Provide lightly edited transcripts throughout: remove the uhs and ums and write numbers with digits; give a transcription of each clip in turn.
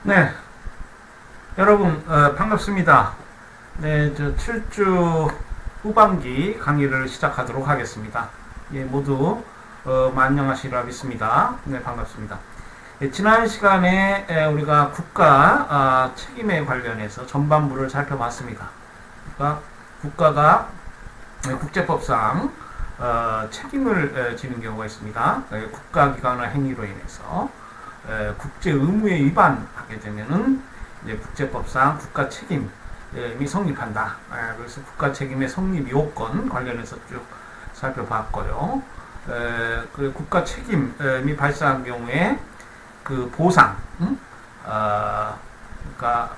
네, 여러분 반갑습니다. 네, 저 7주 후반기 강의를 시작하도록 하겠습니다. 예, 모두 안녕하시리라 믿습니다. 네, 반갑습니다. 예, 지난 시간에 우리가 국가 책임에 관련해서 전반부를 살펴봤습니다. 그러니까 국가가 국제법상 책임을 지는 경우가 있습니다. 국가기관의 행위로 인해서 국제 의무에 위반하게 되면은 이제 국제법상 국가 책임이 성립한다. 그래서 국가 책임의 성립 요건 관련해서 쭉 살펴봤고요. 그 국가 책임이 발생한 경우에 그 보상, 그러니까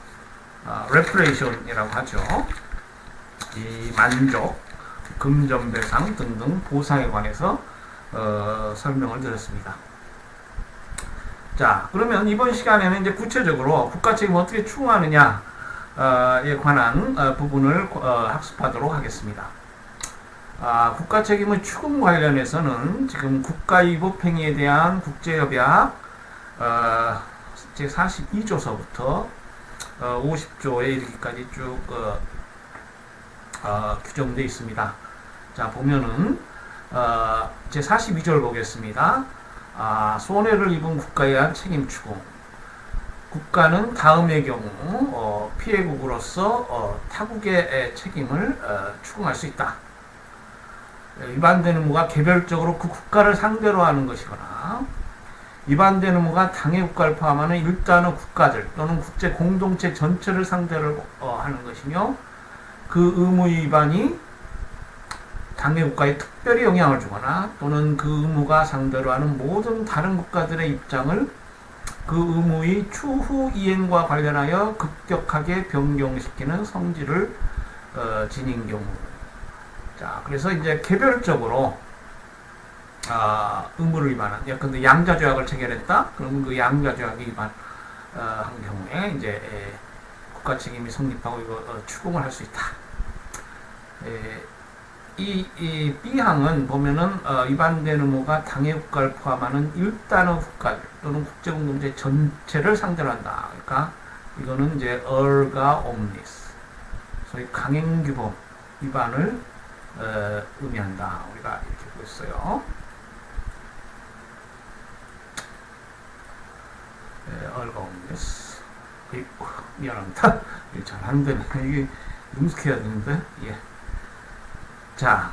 reparation이라고 하죠. 이 만족, 금전배상 등등 보상에 관해서 설명을 드렸습니다. 자, 그러면 이번 시간에는 이제 구체적으로 국가 책임을 어떻게 추구하느냐에 관한 부분을 학습하도록 하겠습니다. 국가 책임의 추궁 관련해서는 지금 국가위법행위에 대한 국제협약 제42조서부터 50조에 이르기까지 쭉 규정되어 있습니다. 자, 보면은 제42조를 보겠습니다. 손해를 입은 국가에 대한 책임 추궁. 국가는 다음의 경우 피해국으로서 타국의 책임을 추궁할 수 있다. 위반되는 의무가 개별적으로 그 국가를 상대로 하는 것이거나 위반되는 의무가 당해 국가를 포함하는 일단의 국가들 또는 국제 공동체 전체를 상대로 하는 것이며 그 의무 위반이 당해 국가에 특별히 영향을 주거나 또는 그 의무가 상대로 하는 모든 다른 국가들의 입장을 그 의무의 추후 이행과 관련하여 급격하게 변경시키는 성질을 지닌 경우. 자, 그래서 이제 개별적으로 의무를 위반한, 예컨대 양자조약을 체결했다. 그러면 그 양자조약이 위반한 경우에 이제 국가 책임이 성립하고 이거 추궁을 할 수 있다. 이 B항은 보면은 위반된 의무가 당해 국가를 포함하는 일단의 국가들 또는 국제공동체 전체를 상대로 한다. 그러니까 이거는 이제 erga omnes, 소위 강행규범 위반을 의미한다. 우리가 이렇게 보고 있어요. erga omnes. 미안합니다. 잘 안 되네. 이게 능숙해야 되는데. 예. 자,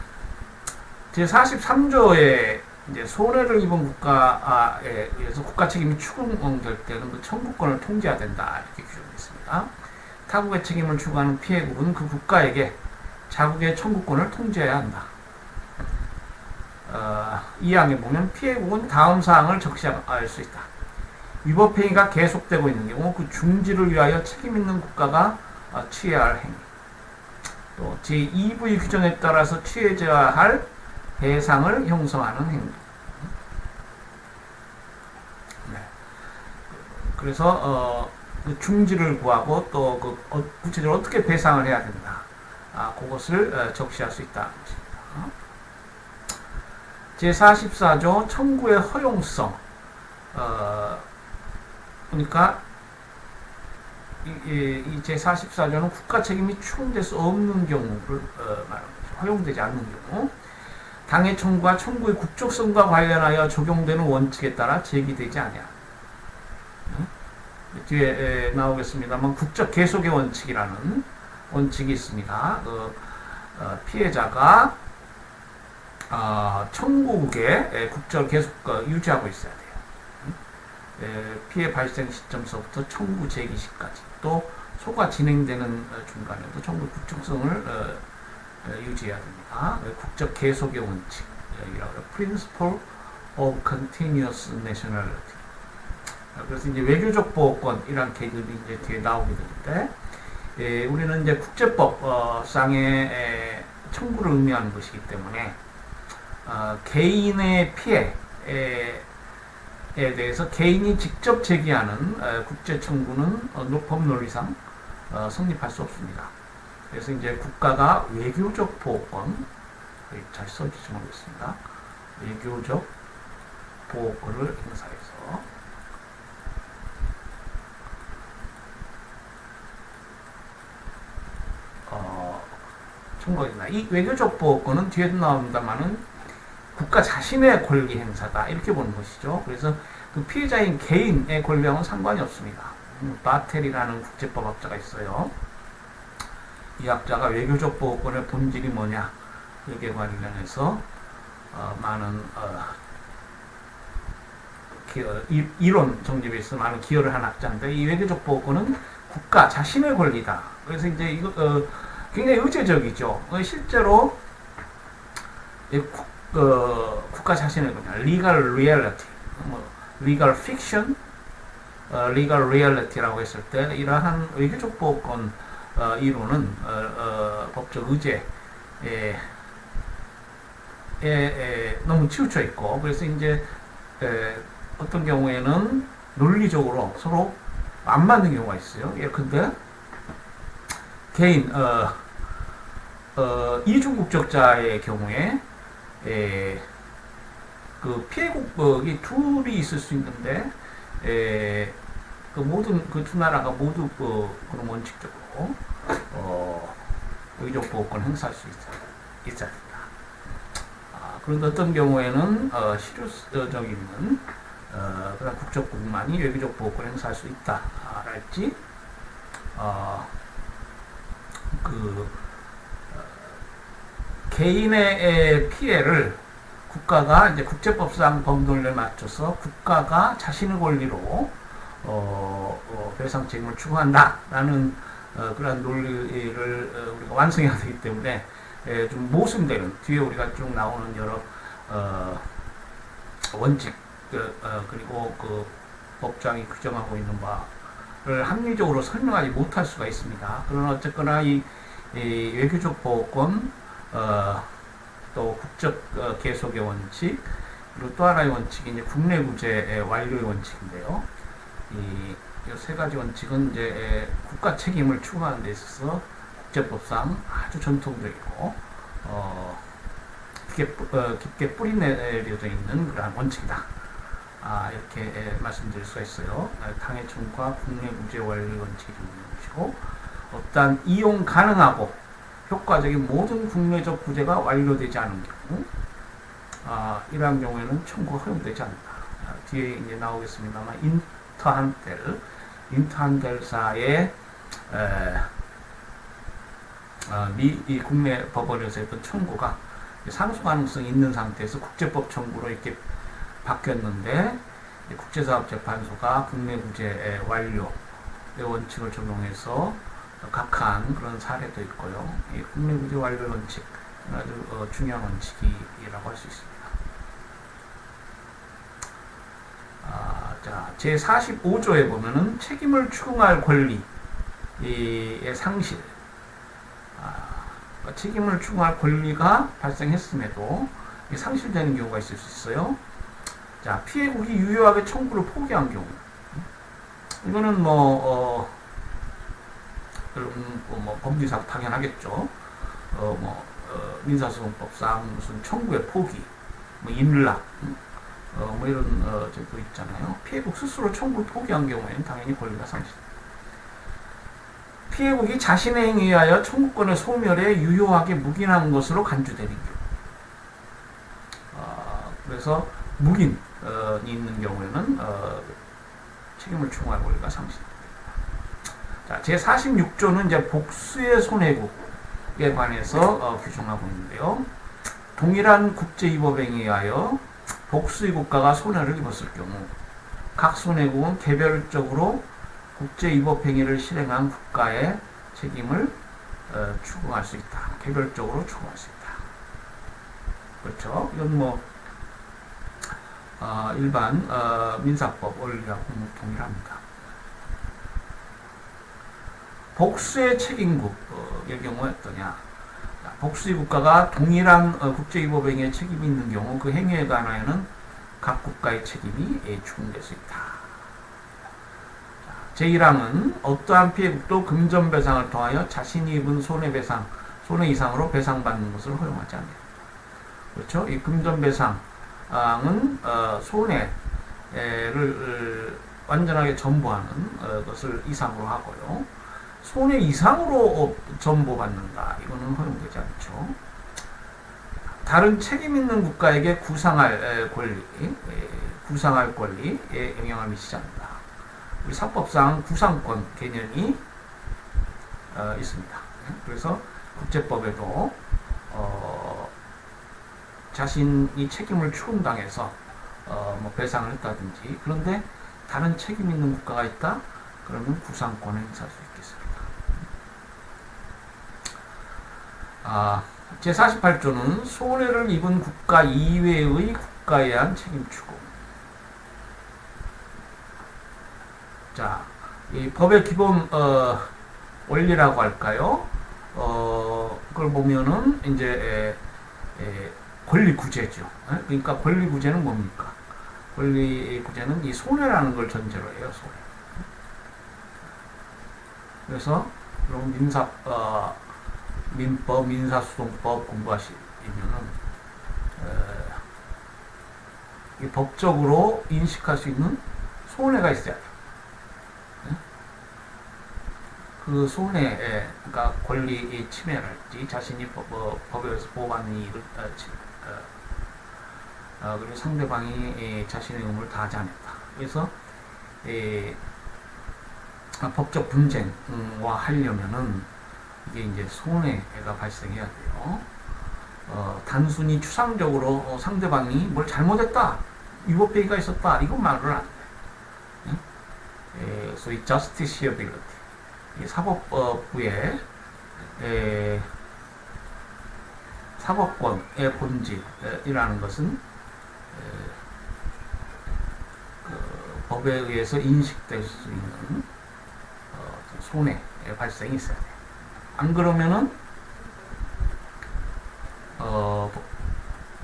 제43조에 이제 손해를 입은 국가에 의해서 국가 책임이 추궁될 때는 그 청구권을 통제해야 된다. 이렇게 규정되어 있습니다. 타국의 책임을 추구하는 피해국은 그 국가에게 자국의 청구권을 통제해야 한다. 이 항에 보면 피해국은 다음 사항을 적시할 수 있다. 위법행위가 계속되고 있는 경우 그 중지를 위하여 책임 있는 국가가 취해야 할 행위. 또 제2부의 규정에 따라서 취해져야 할 배상을 형성하는 행위. 네. 그래서 그 중지를 구하고 또 그 구체적으로 어떻게 배상을 해야 된다. 그것을 적시할 수 있다는 것입니다. 제44조 청구의 허용성. 그러니까 이 제44조는 국가 책임이 추궁될 수 없는 경우를 말하는 거죠. 허용되지 않는 경우. 당해 청구와 청구의 국적성과 관련하여 적용되는 원칙에 따라 제기되지 아니하. 뒤에 나오겠습니다만 국적 계속의 원칙이라는 원칙이 있습니다. 피해자가 청구국의 국적을 계속 유지하고 있어야 돼요. 피해 발생 시점서부터 청구 제기 시까지 또 소가 진행되는 중간에도 청구 국적성을 유지해야 됩니다. 국적 계속의 원칙이라고 해요. Principle of Continuous Nationality. 그래서 이제 외교적 보호권이란 계급이 이제 뒤에 나오게 되는데, 우리는 이제 국제법상의 청구를 의미하는 것이기 때문에 개인의 피해에 대해서 개인이 직접 제기하는 국제 청구는 법 논리상 성립할 수 없습니다. 그래서 이제 국가가 외교적 보호권, 잘 써주지 모르겠습니다. 외교적 보호권을 행사해서 청구하겠다. 이 외교적 보호권은 뒤에도 나옵니다만은 국가 자신의 권리 행사다 이렇게 보는 것이죠. 그래서 그 피해자인 개인의 권리와는 상관이 없습니다. 바텔이라는 국제법학자가 있어요. 이 학자가 외교적 보호권의 본질이 뭐냐 여기에 관련해서 많은 이론 정립에 있어 많은 기여를 한 학자인데 이 외교적 보호권은 국가 자신의 권리다. 그래서 이제 이거 굉장히 의제적이죠. 실제로 국가 자신의 권리, legal reality, legal fiction, legal reality라고 했을 때 이러한 외교적 보호권 이론은 법적 의제에 너무 치우쳐 있고 그래서 이제 어떤 경우에는 논리적으로 서로 안 맞는 경우가 있어요. 예컨대 개인 이중 국적자의 경우에 그 피해국이 둘이 있을 수 있는데 그 모든 그 두 나라가 모두 그런 원칙적으로 외교적 보호권 행사할 수 있어야 된다. 그런데 어떤 경우에는 실효적인 그런 국적국만이 외교적 보호권 행사할 수 있다랄지 개인의 피해를 국가가 이제 국제법상 법률에 맞춰서 국가가 자신의 권리로 배상 책임을 추구한다라는 그런 논리를 우리가 완성해야 되기 때문에 좀 모순되는 뒤에 우리가 쭉 나오는 여러 원칙 그리고 그 법장이 규정하고 있는 바를 합리적으로 설명하지 못할 수가 있습니다. 그러나 어쨌거나 이 외교적 보호권 또 국적 계속의 원칙 그리고 또 하나의 원칙이 이제 국내 구제 완료의 원칙인데요. 이 세 가지 원칙은 이제 국가 책임을 추구하는 데 있어서 국제법상 아주 전통적이고 깊게 뿌리내려져 있는 그러한 원칙이다. 이렇게 말씀드릴 수가 있어요. 당해 청구와 국내 구제 완료 원칙이 있는 것이고 어떠한 이용 가능하고 효과적인 모든 국내적 구제가 완료되지 않은 경우 이러한 경우에는 청구가 허용되지 않는다. 뒤에 이제 나오겠습니다만 인터한델사의 이 국내 법원에서 했던 청구가 상소 가능성이 있는 상태에서 국제법 청구로 이렇게 바뀌었는데 국제사업재판소가 국내 구제 완료의 원칙을 적용해서 각한 그런 사례도 있고요. 이 국내 구제 완료 원칙 아주 중요한 원칙이라고 할 수 있습니다. 자, 제45조에 보면은 책임을 추궁할 권리의 상실, 책임을 추궁할 권리가 발생했음에도 상실되는 경우가 있을 수 있어요. 자, 피해국이 유효하게 청구를 포기한 경우, 이거는 법리상 당연하겠죠. 민사소송법상 무슨 청구의 포기, 임락, 이런 제도 있잖아요. 피해국 스스로 청구를 포기한 경우에는 당연히 권리가 상실됩니다. 피해국이 자신의 행위에 의하여 청구권의 소멸에 유효하게 묵인한 것으로 간주되는 경우. 그래서 묵인이 있는 경우에는 책임을 추궁할 권리가 상실됩니다. 자, 제46조는 이제 복수의 손해국에 관해서 규정하고 있는데요. 동일한 국제위법행위에 의하여 복수의 국가가 손해를 입었을 경우 각 손해국은 개별적으로 국제위법행위를 실행한 국가의 책임을 추궁할 수 있다. 개별적으로 추궁할 수 있다. 그렇죠? 이건 일반 민사법 원리하고 동일합니다. 복수의 책임국의 경우는 어떠냐? 복수의 국가가 동일한 국제위법행위에 책임이 있는 경우 그 행위에 관하여는 각 국가의 책임이 추궁될 수 있다. 제1항은 어떠한 피해국도 금전배상을 통하여 자신이 입은 손해배상, 손해 이상으로 배상받는 것을 허용하지 않는다. 그렇죠? 이 금전배상은 손해를 완전하게 전부하는 것을 이상으로 하고요. 손해 이상으로 전보받는다. 이거는 허용되지 않죠. 다른 책임 있는 국가에게 구상할 권리에 영향을 미치지 않는다. 우리 사법상 구상권 개념이 있습니다. 그래서 국제법에도 자신이 책임을 추궁당해서 뭐 배상을 했다든지, 그런데 다른 책임 있는 국가가 있다? 그러면 구상권을 행사할 수 있겠습니다. 제48조는 손해를 입은 국가 이외의 국가에 대한 책임 추궁. 자, 이 법의 기본 원리라고 할까요? 그걸 보면은 이제 권리 구제죠. 그러니까 권리 구제는 뭡니까? 권리 구제는 이 손해라는 걸 전제로 해요. 손해. 그래서 여러분 민법, 민사소송법 공부하시면은 법적으로 인식할 수 있는 손해가 있어야 돼요. 그 손해에, 그러니까 권리 침해랄지 자신이 법에서 보호받는 이익을 그리고 상대방이 자신의 의무를 다하지 않았다. 그래서 법적 분쟁과 하려면은 이게 이제 손해가 발생해야 돼요. 단순히 추상적으로 상대방이 뭘 잘못했다, 위법행위가 있었다, 이건 말을 안 돼. 소위 justiciability, 사법부의 사법권의 본질이라는 것은 법에 의해서 인식될 수 있는 손해 발생이 있어야 돼요. 안 그러면은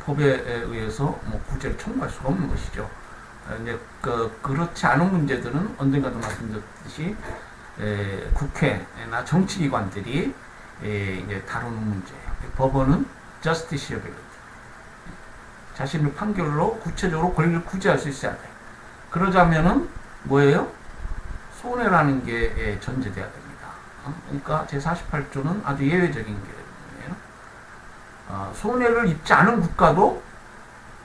법에 의해서 뭐 구제를 청구할 수가 없는 것이죠. 이제 그렇지 않은 문제들은 언젠가도 말씀드렸듯이 국회나 정치기관들이 이제 다루는 문제예요. 법원은 justiciability, 자신의 판결로 구체적으로 권리를 구제할 수 있어야 돼. 그러자면은 뭐예요? 손해라는 게 전제돼야 됩니다. 그러니까 제48조는 아주 예외적인 개념이에요. 손해를 입지 않은 국가도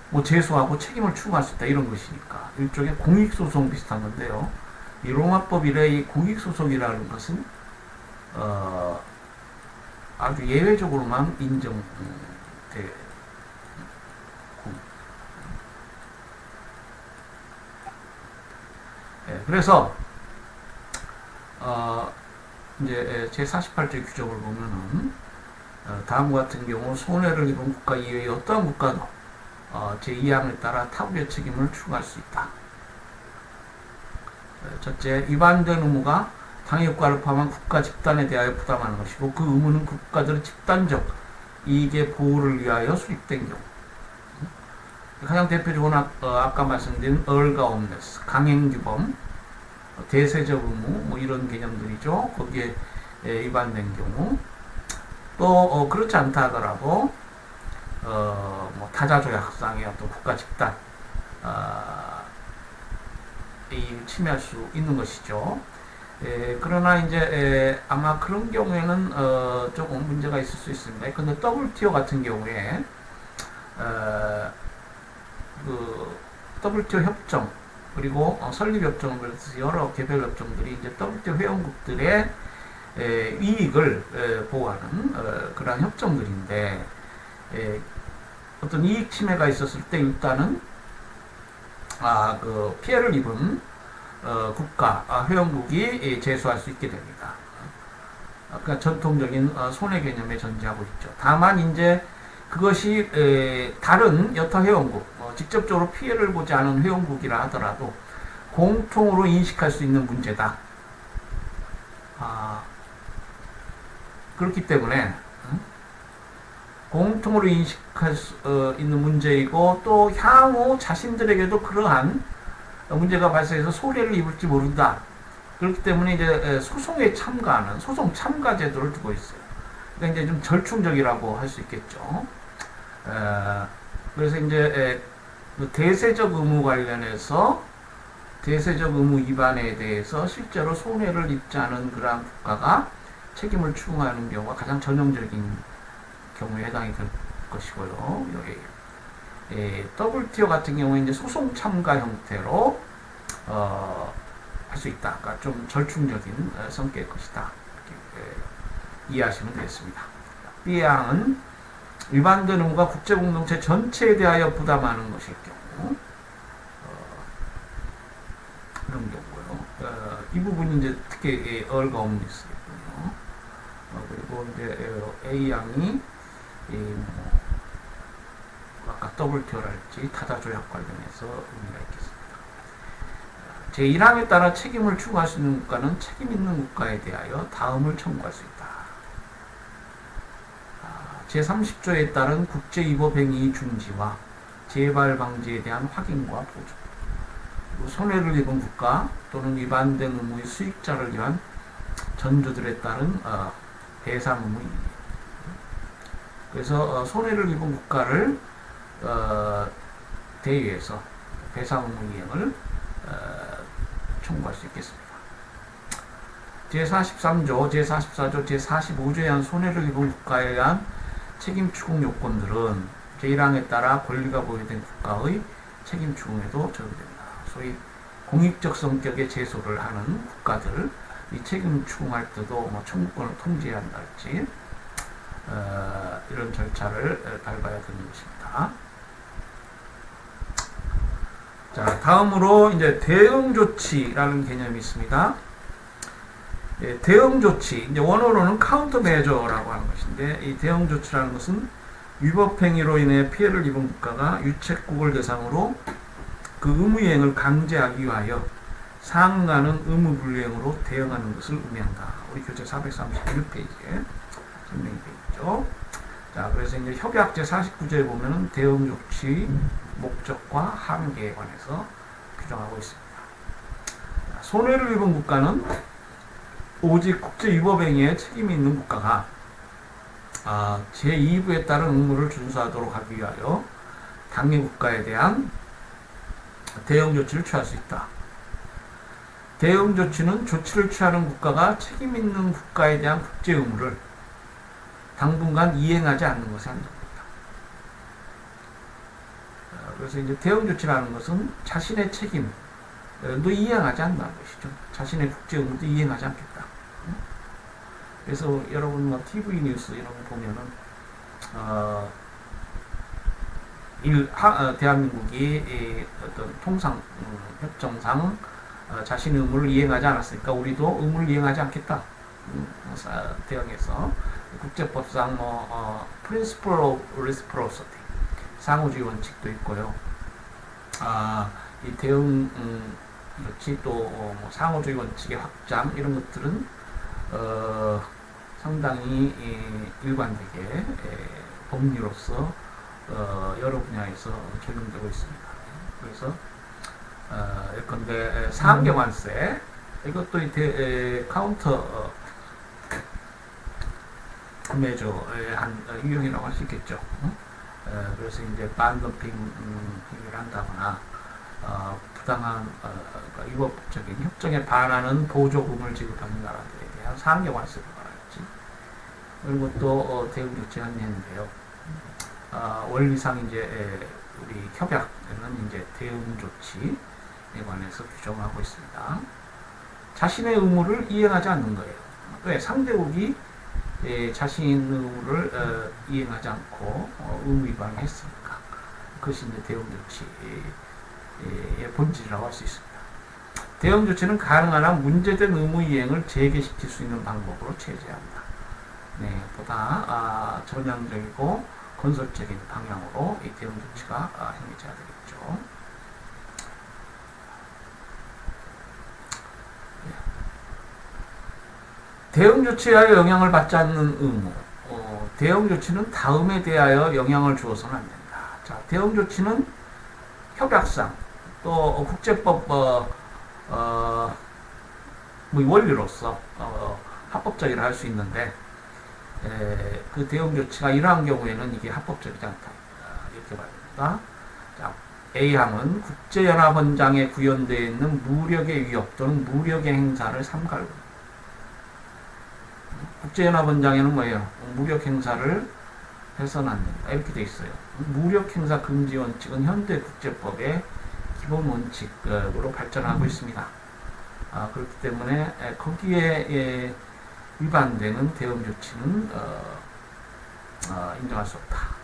뭐 제소하고 책임을 추구할 수 있다, 이런 것이니까 일종의 공익소송 비슷한 건데요. 이 로마법 이래 이 공익소송이라는 것은 아주 예외적으로만 인정돼. 그래서 이제 제48조의 규정을 보면은 다음과 같은 경우 손해를 입은 국가 이외의 어떠한 국가도 제2항에 따라 타국의 책임을 추구할 수 있다. 첫째, 위반된 의무가 당해효과를 포함한 국가 집단에 대하여 부담하는 것이고, 그 의무는 국가들의 집단적 이익의 보호를 위하여 수립된 경우. 가장 대표적으로 아까 말씀드린 얼가옴네스, 강행규범, 대세적 의무, 뭐 이런 개념들이죠. 거기에 위반된 경우. 또 그렇지 않다 하더라도 뭐 타자조약상의 어떤 국가 집단 이 침해할 수 있는 것이죠. 그러나 이제 아마 그런 경우에는 조금 문제가 있을 수 있습니다. 근데 WTO 같은 경우에 그 WTO 협정, 그리고 설립협정을 비롯해서 여러 개별 협정들이 이제 WTO 회원국들의 이익을 보호하는 그러한 협정들인데, 어떤 이익 침해가 있었을 때 일단은 그 피해를 입은 국가, 회원국이 제소할 수 있게 됩니다. 그러니까 전통적인 손해 개념에 전제하고 있죠. 다만 이제 그것이 다른 여타 회원국, 직접적으로 피해를 보지 않은 회원국이라 하더라도 공통으로 인식할 수 있는 문제다. 그렇기 때문에 공통으로 인식할 수 있는 문제이고, 또 향후 자신들에게도 그러한 문제가 발생해서 손해를 입을지 모른다. 그렇기 때문에 이제 소송에 참가하는 소송 참가 제도를 두고 있어요. 그러니까 이제 좀 절충적이라고 할 수 있겠죠. 그래서 이제 대세적 의무 관련해서 대세적 의무 위반에 대해서 실제로 손해를 입지 않은 그러한 국가가 책임을 추궁하는 경우가 가장 전형적인 경우에 해당이 될 것이고요. 여기 WTO 같은 경우에 이제 소송 참가 형태로 할 수 있다. 그러니까 좀 절충적인 성격의 것이다. 이렇게 이해하시면 되겠습니다. B항은 위반된 의무가 국제공동체 전체에 대하여 부담하는 것일 경우 이런 경우고요. 이 부분이 이제 특히 얼가 없는 있겠군요. 그리고 이제 A항이 아까 WTO랄지 타다 조약 관련해서 의미가 있겠습니다. 제1항에 따라 책임을 추구할 수 있는 국가는 책임 있는 국가에 대하여 다음을 청구할 수 있다. 제30조에 따른 국제위법 행위 중지와 재발 방지에 대한 확인과 보조, 손해를 입은 국가 또는 위반된 의무의 수익자를 위한 전조들에 따른 배상 의무. 그래서 손해를 입은 국가를 대위해서 배상 의무 이행을 청구할 수 있겠습니다. 제43조, 제44조, 제45조에 의한 손해를 입은 국가에 의한 책임 추궁 요건들은 제1항에 따라 권리가 보유된 국가의 책임 추궁에도 적용됩니다. 소위 공익적 성격의 제소를 하는 국가들, 이 책임 추궁할 때도 뭐 청구권을 통제해야 한다든지 이런 절차를 밟아야 되는 것입니다. 자, 다음으로 이제 대응 조치라는 개념이 있습니다. 대응 조치, 이제 원어로는 카운터 메저라고 하는 것인데, 이 대응 조치라는 것은 위법 행위로 인해 피해를 입은 국가가 유책국을 대상으로 그 의무 이행을 강제하기 위하여 상응하는 의무 불이행으로 대응하는 것을 의미한다. 우리 교재 431페이지에 설명이 되어 있죠. 자, 그래서 이제 협약 제49조에 보면은 대응 조치 목적과 한계에 관해서 규정하고 있습니다. 손해를 입은 국가는 오직 국제위법행위에 책임이 있는 국가가 제2부에 따른 의무를 준수하도록 하기 위하여 당해 국가에 대한 대응 조치를 취할 수 있다. 대응 조치는 조치를 취하는 국가가 책임 있는 국가에 대한 국제 의무를 당분간 이행하지 않는 것에 한정됩니다. 그래서 이제 대응 조치라는 것은 자신의 책임도 이행하지 않는다는 것이죠. 자신의 국제 의무도 이행하지 않겠다. 그래서 여러분 뭐 TV 뉴스 이런 거 보면은 대한민국이 어떤 통상 협정상 자신의 의무를 이행하지 않았으니까 우리도 의무를 이행하지 않겠다. 대응해서 국제법상 Principle of Reciprocity 상호주의 원칙도 있고요. 이 대응 조치 또 상호주의 원칙의 확장 이런 것들은 상당히 일관되게 법리로서 여러 분야에서 적용되고 있습니다. 그래서 예컨대 상계관세 이것도 카운터 메저의 한 유형이라고 할 수 있겠죠. 그래서 이제 반덤핑 행위를 한다거나 부당한 위법적인 협정에 반하는 보조금을 지급하는 나라들에 대한 상계관세를 말할지 이런 것도 대응 조치 한례인데요. 원리상 이제 우리 협약에는 이제 대응 조치에 관해서 규정하고 있습니다. 자신의 의무를 이행하지 않는 거예요. 왜? 상대국이 자신의 의무를 이행하지 않고 의무 위반을 했으니까 그것이 이제 대응 조치의 본질이라고 할 수 있습니다. 대응 조치는 가능한 한 문제된 의무 이행을 재개시킬 수 있는 방법으로 체제한다. 네, 보다 전향적이고 건설적인 방향으로 이 대응 조치가 행해져야 되겠죠. 대응 조치에 영향을 받지 않는 의무. 대응 조치는 다음에 대하여 영향을 주어서는 안 된다. 자, 대응 조치는 협약상 또 국제법 원리로서 합법적이라 할 수 있는데 그 대응 조치가 이러한 경우에는 이게 합법적이지 않다. 이렇게 말합니다. 자, A항은 국제연합헌장에 구현되어 있는 무력의 위협 또는 무력의 행사를 삼가로. 국제연합헌장에는 뭐예요? 무력 행사를 해서는 안 된다. 이렇게 돼 있어요. 무력 행사 금지 원칙은 현대 국제법의 기본 원칙으로 발전하고 있습니다. 그렇기 때문에 거기에 위반되는 대응 조치는 인정할 수 없다.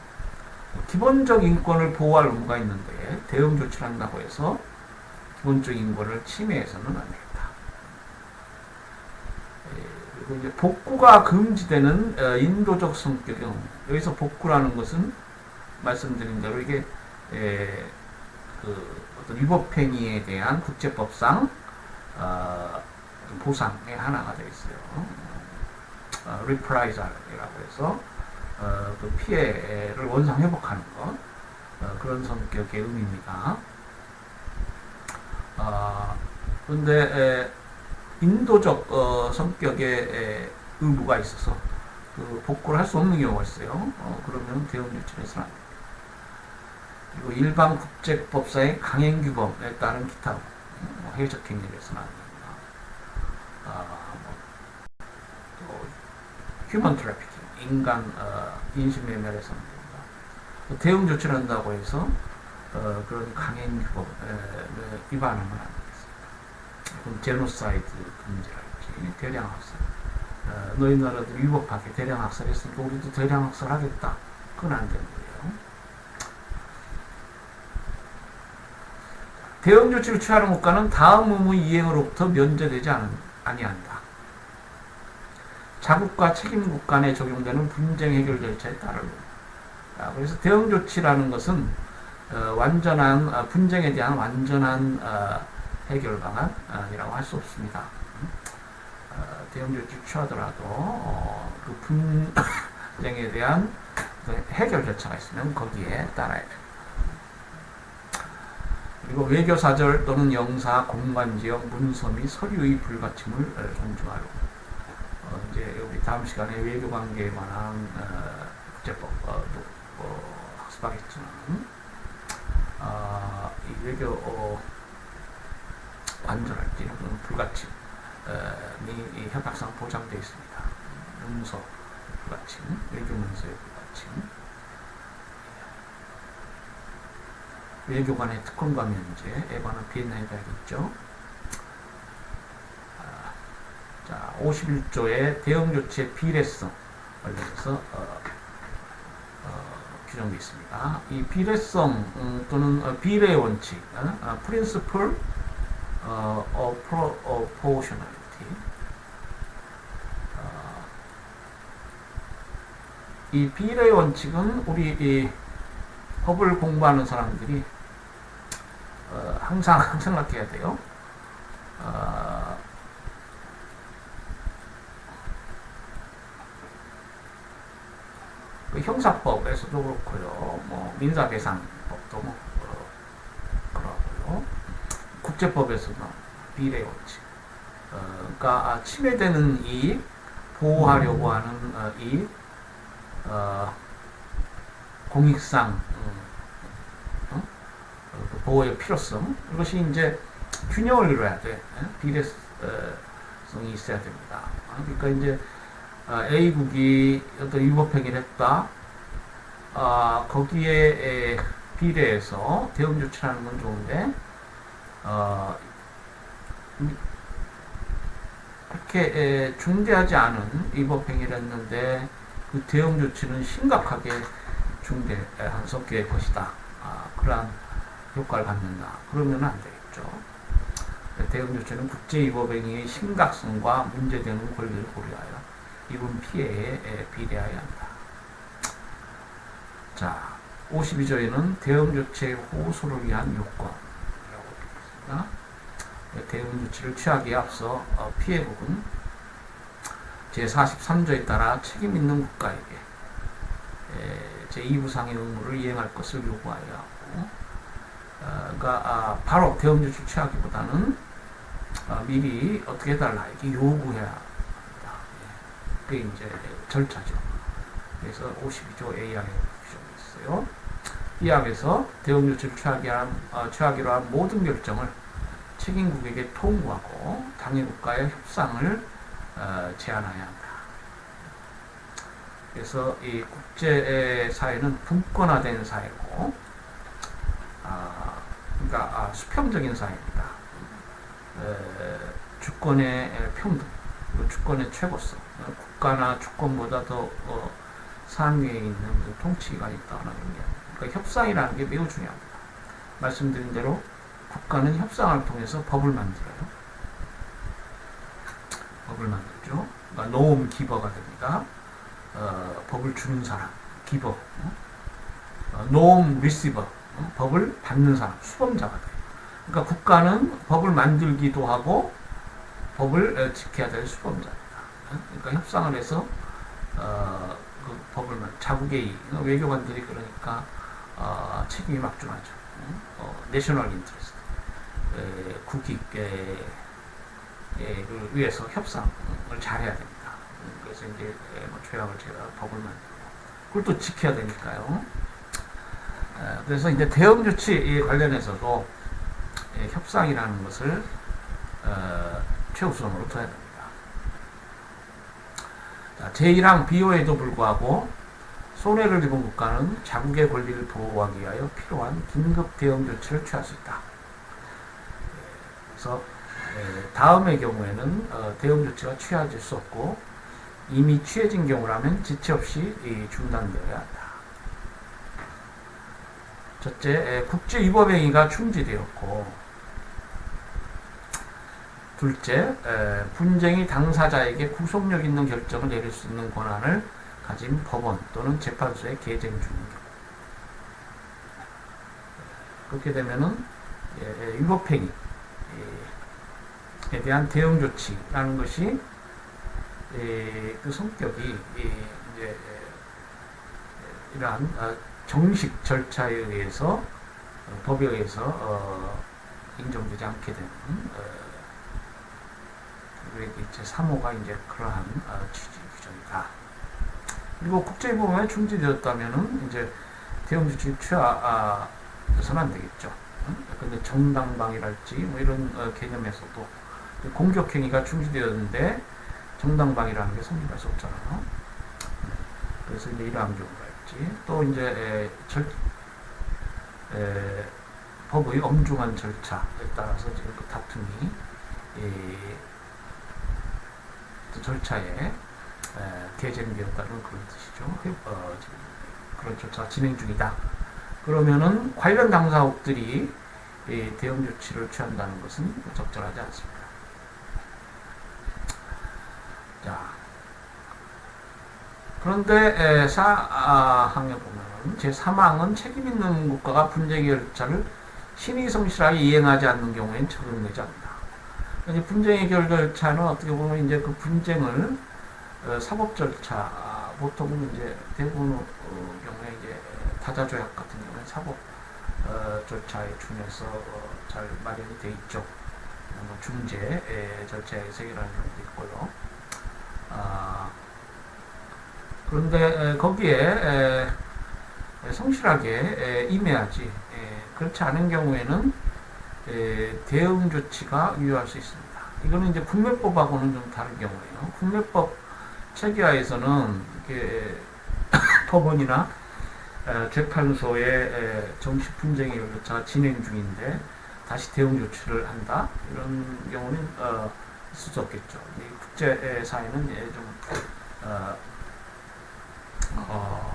기본적 인권을 보호할 의무가 있는데 대응 조치를 한다고 해서 기본적 인권을 침해해서는 안 되겠다. 그리고 이제 복구가 금지되는 인도적 성격의 의무. 여기서 복구라는 것은 말씀드린 대로 이게 그 어떤 위법행위에 대한 국제법상 보상의 하나가 되어 있어요. reprisal이라고 해서 그 피해를 원상 회복하는 것, 그런 성격의 의미입니다. 그런데 인도적 성격의 의무가 있어서 그 복구를 할 수 없는 경우가 있어요. 그러면 대응 조치를 해서는 안 됩니다. 그리고 일반 국제법상의 강행규범에 따른 기타 해적 행위를 해서는 안 됩니다. 또 휴먼 트래피킹, 인간 인신매매를 해서는 안 됩니다. 대응 조치를 한다고 해서 그런 강행규범을 위반하면 안 되겠습니다. 그럼 제노사이드 금지랄지 대량학살, 너희 나라들 위법하게 대량학살했으니까 우리도 대량학살하겠다. 그건 안 되는 거예요. 대응 조치를 취하는 국가는 다음 의무 이행으로부터 면제되지 아니한다. 자국과 책임국 간에 적용되는 분쟁 해결 절차에 따르고. 그래서 대응 조치라는 것은 완전한 분쟁에 대한 완전한 해결 방안이라고 할 수 없습니다. 대응 조치 취하더라도 그 분쟁에 대한 해결 절차가 있으면 거기에 따라야 됩니다. 그리고 외교사절 또는 영사, 공관지역, 문서 및 서류의 불가침을 존중하고. 이제 여기 다음 시간에 외교관계에 관한 국제법 학습하겠지만 이 외교 관절할 때 불가침이 협약상 보장되어 있습니다. 문서 불가침, 외교 문서의 불가침, 외교관의 특권과 면제에 관한 비엔나에 가야겠죠. 자, 51조의 대응 조치의 비례성 관련해서 규정되어 있습니다. 이 비례성 또는 비례의 원칙, principle of proportionality, 이 비례의 원칙은 우리 이 법을 공부하는 사람들이 항상 생각해야 돼요. 그 형사법에서도 그렇고요, 뭐 민사배상법도 뭐 그러고요, 국제법에서도 비례 원칙, 그러니까 침해되는 이익, 보호하려고 하는 이익, 공익상 보호의 필요성, 이것이 이제 균형을 이루어야 돼. 비례성이 있어야 됩니다. 그러니까 이제 A국이 어떤 위법행위를 했다. 거기에 비례해서 대응 조치를 하는 건 좋은데, 그렇게 중대하지 않은 위법행위를 했는데 그 대응 조치는 심각하게 중대한 성격의 것이다. 그러한 효과를 갖는다. 그러면 안 되겠죠. 대응 조치는 국제위법행위의 심각성과 문제되는 권리를 고려하여 이번 피해에 비례하여야 한다. 자, 52조에는 대응 조치의 호소를 위한 요건이라고 되어 있습니다. 대응 조치를 취하기에 앞서 피해국은 제43조에 따라 책임 있는 국가에게 제2부상의 의무를 이행할 것을 요구하여야 하고, 그러니까 바로 대응 조치를 취하기보다는 미리 어떻게 해달라 이렇게 요구해야 합니다. 그게 이제 절차죠. 그래서 52조 A항에 규정이 있어요. B항에서 대응 조치를 취하기로 한 모든 결정을 책임국에게 통보하고 당해국가의 협상을 제안해야 한다. 그래서 이 국제사회는 분권화된 사회고, 그러니까 수평적인 사회입니다. 주권의 평등, 주권의 최고성, 국가나 주권보다 더 상위에 있는 통치가 있다는 게, 그러니까 협상이라는 게 매우 중요합니다. 말씀드린 대로 국가는 협상을 통해서 법을 만들어요. 법을 만들죠. 그러니까 노음 기버가 됩니다. 법을 주는 사람, 기버, 노음 리시버, 법을 받는 사람, 수범자가 돼요. 그러니까 국가는 법을 만들기도 하고 법을 지켜야 될 수범자입니다. 그러니까 협상을 해서 그 법을 자국의 외교관들이 그러니까 책임이 막중하죠. 내셔널 인트레스트, 국익을 위해서 협상을 잘해야 됩니다. 그래서 이제 조약을 제가 법을 만들고 그걸 또 지켜야 되니까요. 그래서 이제 대응 조치 관련해서도 협상이라는 것을 최우선으로 둬야 됩니다. 제1항 비호에도 불구하고 손해를 입은 국가는 자국의 권리를 보호하기 위하여 필요한 긴급 대응 조치를 취할 수 있다. 그래서 다음의 경우에는 대응 조치가 취해질 수 없고 이미 취해진 경우라면 지체 없이 중단되어야 한다. 첫째, 국제위법행위가 중지되었고, 둘째, 분쟁이 당사자에게 구속력 있는 결정을 내릴 수 있는 권한을 가진 법원 또는 재판소에 계쟁 중인 경우. 그렇게 되면은 위법행위에 대한 대응 조치라는 것이 그 성격이 이제 이러한 정식 절차에 의해서 법에 의해서 인정되지 않게 되는 제3호가 이제 그러한 취지 규정이다. 그리고 국제법원에 중지되었다면은 이제 대응 조치 취하서는 안 되겠죠. 근데 정당방위랄지 뭐 이런 개념에서도 공격행위가 중지되었는데 정당방위라는 게 성립할 수 없잖아요. 그래서 이제 이러한 경우가 있지. 또 이제 법의 엄중한 절차에 따라서 지금 그 다툼이 절차에 계쟁되었다는 그런 뜻이죠. 지금 그런 절차가 진행 중이다. 그러면은 관련 당사국들이 대응 조치를 취한다는 것은 적절하지 않습니다. 자, 그런데 사항에 보면 제3항은 책임 있는 국가가 분쟁 절차를 신의 성실하게 이행하지 않는 경우에는 적용되지 않는다. 분쟁 해결 절차는 어떻게 보면 이제 그 분쟁을 사법 절차, 보통은 이제 대부분 경우에 이제 다자조약 같은 경우에 사법 절차에 준해서 잘 마련이 돼 있죠. 뭐 중재 절차에 해결하는 경우도 있고요. 그런데 거기에 성실하게 임해야지. 그렇지 않은 경우에는 대응 조치가 유효할 수 있습니다. 이거는 이제 국내법하고는 좀 다른 경우예요. 국내법 체계하에서는 이렇게 법원이나 재판소의 정식 분쟁 해결 절차가 진행 중인데 다시 대응 조치를 한다. 이런 경우는 있을 수 없겠죠. 국제 사회는 좀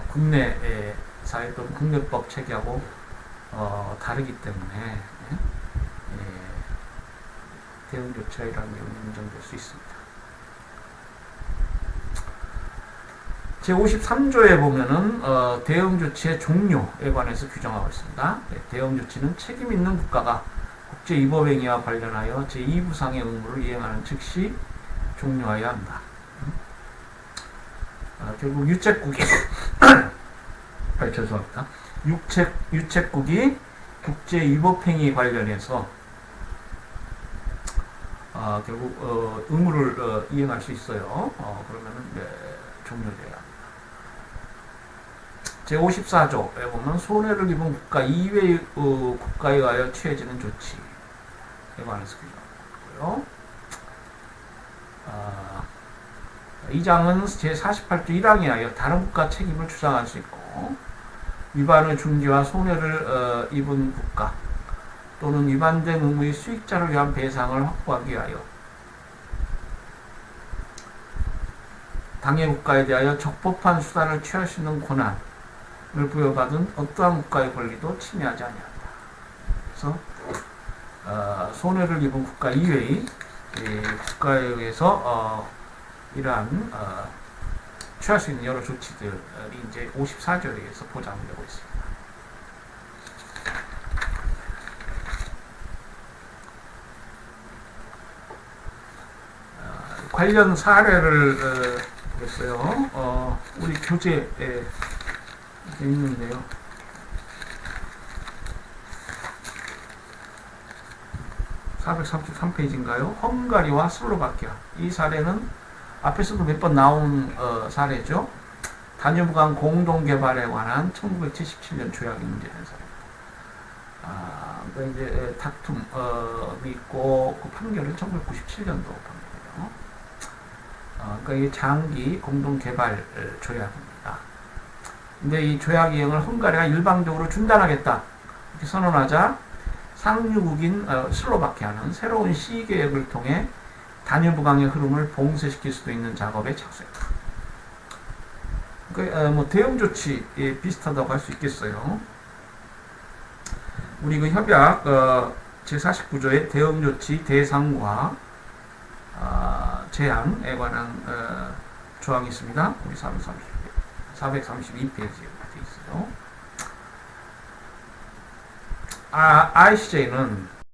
국내 사회 또는 국내법 체계하고 다르기 때문에 대응 조치가 이러한 경우는 인정될 수 있습니다. 제53조에 보면은 대응 조치의 종료에 관해서 규정하고 있습니다. 대응 조치는 책임 있는 국가가 국제위법행위와 관련하여 제2부상의 의무를 이행하는 즉시 종료해야 한다. 결국 유책국이 죄송합니다. 유책국이 국제위법행위 관련해서 결국 의무를 이행할 수 있어요. 그러면은 종료돼야 합니다. 제54조에 보면 손해를 입은 국가 이외의 국가에 의하여 취해지는 조치에 관해서 규정하고요. 이 장은 제48조 1항에 하여 다른 국가 책임을 주장할 수 있고 위반의 중지와 손해를 입은 국가 또는 위반된 의무의 수익자를 위한 배상을 확보하기 위하여 당해 국가에 대하여 적법한 수단을 취할 수 있는 권한을 부여받은 어떠한 국가의 권리도 침해하지 아니한다. 그래서 손해를 입은 국가 이외의 국가에 의해서 이러한 취할 수 있는 여러 조치들이 이제 54조에 의해서 보장되고 있습니다. 관련 사례를 보겠어요. 우리 교재에 있는데요. (433페이지인가요) 헝가리와 슬로바키아. 이 사례는 앞에서도 몇 번 나온 사례죠. 다뉴브 강 공동개발에 관한 1977년 조약이 문제된 사례입니다. 그러니까 이제 다툼이 있고 그 판결은 1997년도 판결이에요. 그러니까 이게 장기 공동개발 조약입니다. 근데 이 조약 이행을 헝가리가 일방적으로 중단하겠다 이렇게 선언하자 상류국인 슬로바키아는 새로운 시계획을 통해 다뉴브 강의 흐름을 봉쇄시킬 수도 있는 작업에 착수했다. 그러니까 뭐 대응 조치 비슷하다고 할 수 있겠어요. 우리 그 협약 제49조의 대응 조치 대상과 제한에 관한 조항이 있습니다. 우리 432페이지에 되어 있어요. ICJ는